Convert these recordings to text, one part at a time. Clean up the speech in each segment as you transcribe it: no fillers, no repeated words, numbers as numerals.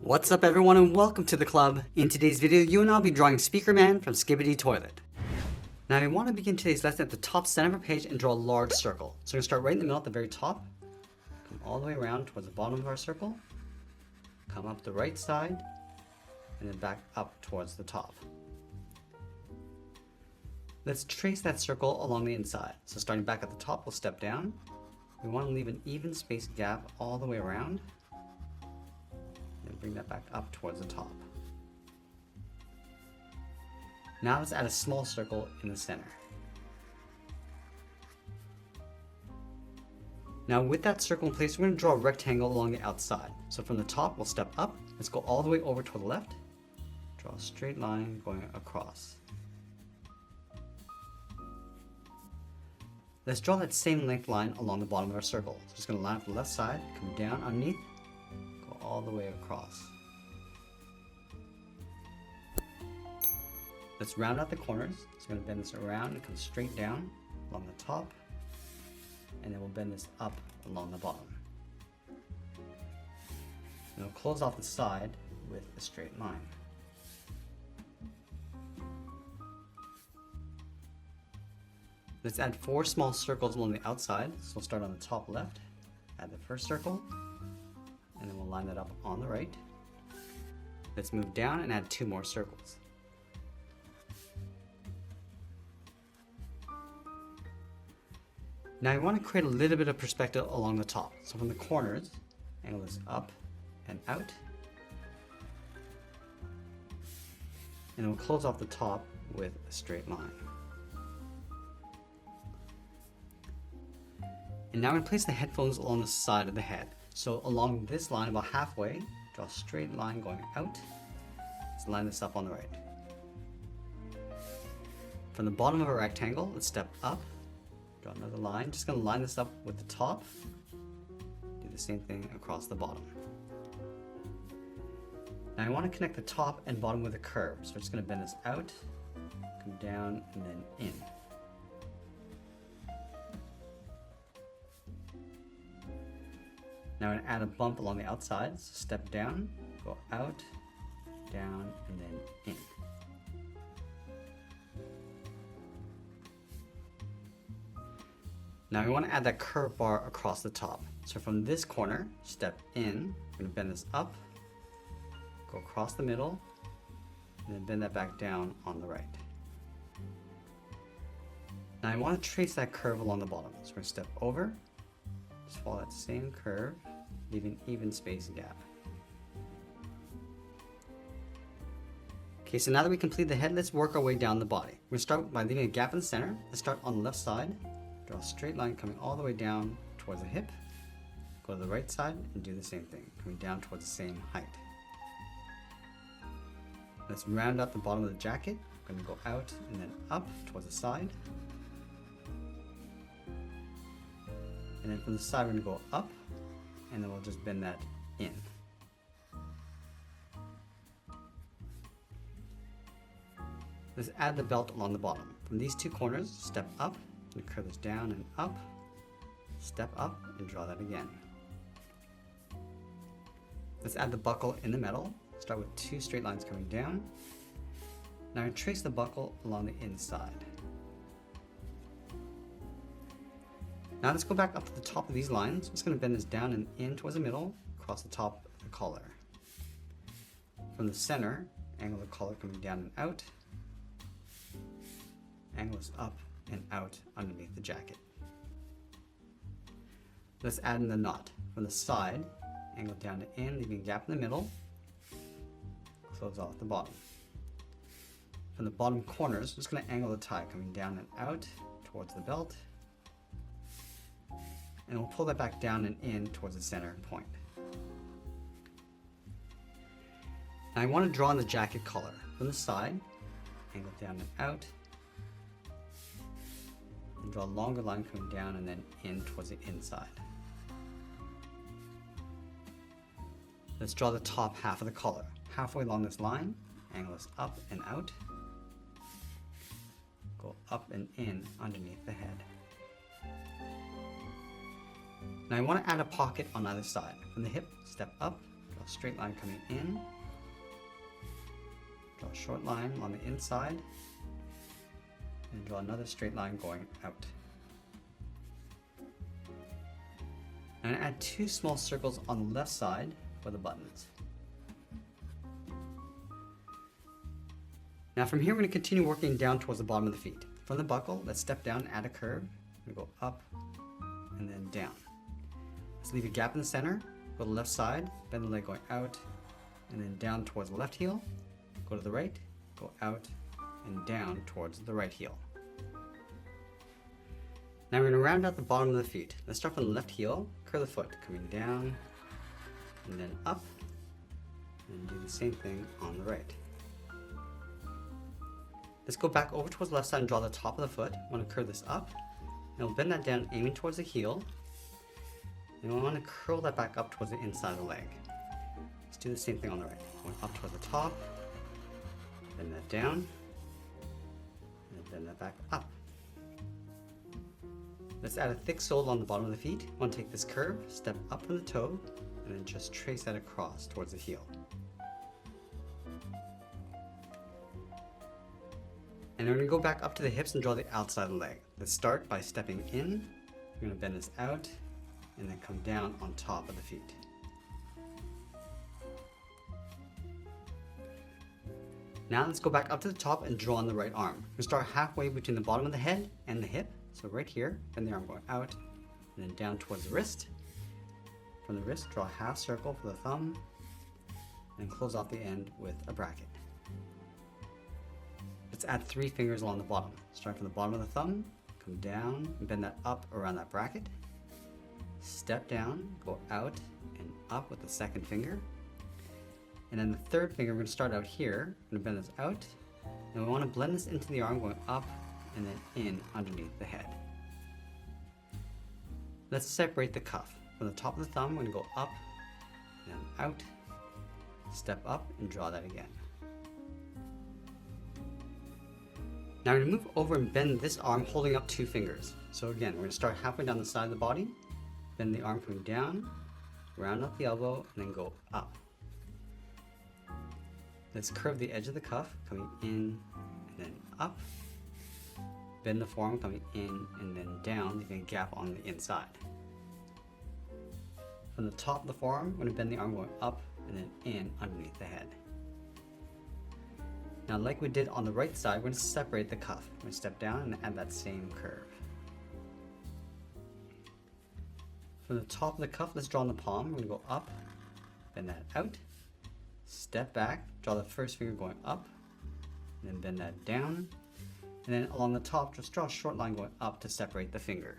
What's up everyone and welcome to the club. In today's video, you and I will be drawing Speaker Man from Skibidi Toilet. Now we want to begin today's lesson at the top center of our page and draw a large circle. So we're going to start right in the middle at the very top, come all the way around towards the bottom of our circle, come up the right side, and then back up towards the top. Let's trace that circle along the inside. So starting back at the top, we'll step down. We want to leave an even spaced gap all the way around. And bring that back up towards the top. Now let's add a small circle in the center. Now with that circle in place, we're going to draw a rectangle along the outside. So from the top, we'll step up. Let's go all the way over to the left. Draw a straight line going across. Let's draw that same length line along the bottom of our circle. So just going to line up the left side, come down underneath, go all the way across. Let's round out the corners. So we're going to bend this around and come straight down along the top, and then we'll bend this up along the bottom. And we'll close off the side with a straight line. Let's add 4 small circles along the outside. So we'll start on the top left, add the first circle, and then we'll line that up on the right. Let's move down and add 2 more circles. Now you want to create a little bit of perspective along the top. So from the corners, angle this up and out. And we'll close off the top with a straight line. And now we're going to place the headphones along the side of the head. So along this line about halfway, draw a straight line going out. Let's line this up on the right. From the bottom of a rectangle, let's step up, draw another line. Just going to line this up with the top. Do the same thing across the bottom. Now I want to connect the top and bottom with a curve. So we're just going to bend this out, come down, and then in. Now I'm going to add a bump along the outside, so step down, go out, down, and then in. Now we want to add that curved bar across the top. So from this corner, step in, we're going to bend this up, go across the middle, and then bend that back down on the right. Now I want to trace that curve along the bottom. So we're going to step over, just follow that same curve, leaving even space gap. Okay, so now that we complete the head, let's work our way down the body. We're going to start by leaving a gap in the center. Let's start on the left side, draw a straight line coming all the way down towards the hip. Go to the right side and do the same thing, coming down towards the same height. Let's round out the bottom of the jacket. We're going to go out and then up towards the side. And then from the side, we're going to go up, and then we'll just bend that in. Let's add the belt along the bottom. From these 2 corners, step up, and curve this down and up, step up, and draw that again. Let's add the buckle in the middle. Start with 2 straight lines coming down. Now trace the buckle along the inside. Now let's go back up to the top of these lines. I'm just going to bend this down and in towards the middle, across the top of the collar. From the center, angle the collar coming down and out. Angle this up and out underneath the jacket. Let's add in the knot. From the side, angle down to in, leaving a gap in the middle. Close off the bottom. From the bottom corners, I'm just going to angle the tie coming down and out towards the belt. And we'll pull that back down and in towards the center point. Now I want to draw on the jacket collar. From the side, angle down and out. And draw a longer line coming down and then in towards the inside. Let's draw the top half of the collar. Halfway along this line, angle this up and out. Go up and in underneath the head. Now I want to add a pocket on either side. From the hip, step up, draw Draw a straight line coming in. Draw a short line on the inside. And draw another straight line going out. I'm going to add 2 small circles on the left side for the buttons. Now from here, we're going to continue working down towards the bottom of the feet. From the buckle, let's step down and add a curve. We're going to go up and then down. Let's leave a gap in the center. Go to the left side, bend the leg going out, and then down towards the left heel. Go to the right, go out, and down towards the right heel. Now we're going to round out the bottom of the feet. Let's start from the left heel, curl the foot, coming down, and then up, and do the same thing on the right. Let's go back over towards the left side and draw the top of the foot. I want to curve this up, and we'll bend that down, aiming towards the heel. And we want to curl that back up towards the inside of the leg. Let's do the same thing on the right. Going up towards the top, bend that down, and bend that back up. Let's add a thick sole on the bottom of the feet. I want to take this curve, step up from the toe, and then just trace that across towards the heel. And then we're going to go back up to the hips and draw the outside of the leg. Let's start by stepping in. We're going to bend this out and then come down on top of the feet. Now let's go back up to the top and draw on the right arm. We're going to start halfway between the bottom of the head and the hip. So right here, bend the arm going out and then down towards the wrist. From the wrist, draw a half circle for the thumb and close off the end with a bracket. Let's add 3 fingers along the bottom. Start from the bottom of the thumb, come down, and bend that up around that bracket. Step down, go out and up with the second finger. And then the third finger, we're going to start out here. We're going to bend this out. And we want to blend this into the arm, going up and then in underneath the head. Let's separate the cuff. From the top of the thumb, we're going to go up and out. Step up and draw that again. Now we're going to move over and bend this arm holding up 2 fingers. So again, we're going to start halfway down the side of the body, bend the arm coming down, round up the elbow, and then go up. Let's curve the edge of the cuff coming in and then up. Bend the forearm coming in and then down, leaving a gap on the inside. From the top of the forearm, we're going to bend the arm going up and then in underneath the head. Now, like we did on the right side, we're going to separate the cuff. We're going to step down and add that same curve. From the top of the cuff, let's draw on the palm. We're going to go up, bend that out, step back, draw the first finger going up, and then bend that down. And then along the top, just draw a short line going up to separate the finger.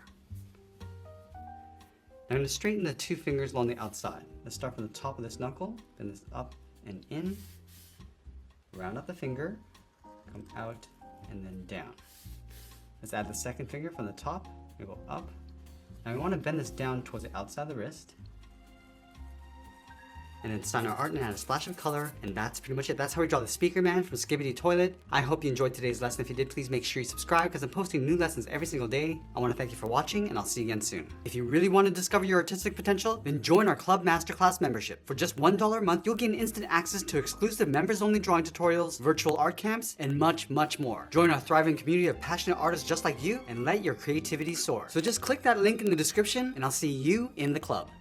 Now I'm going to straighten the 2 fingers along the outside. Let's start from the top of this knuckle, bend this up and in. Round up the finger, come out, and then down. Let's add the second finger from the top. We go up. Now we want to bend this down towards the outside of the wrist. And then sign our art and add a splash of color, and that's pretty much it. That's how we draw the Speaker Man from Skibidi Toilet. I hope you enjoyed today's lesson. If you did, please make sure you subscribe because I'm posting new lessons every single day. I want to thank you for watching, and I'll see you again soon. If you really want to discover your artistic potential, then join our Club Masterclass membership. For just $1 a month, you'll gain instant access to exclusive members-only drawing tutorials, virtual art camps, and much, much more. Join our thriving community of passionate artists just like you, and let your creativity soar. So just click that link in the description, and I'll see you in the club.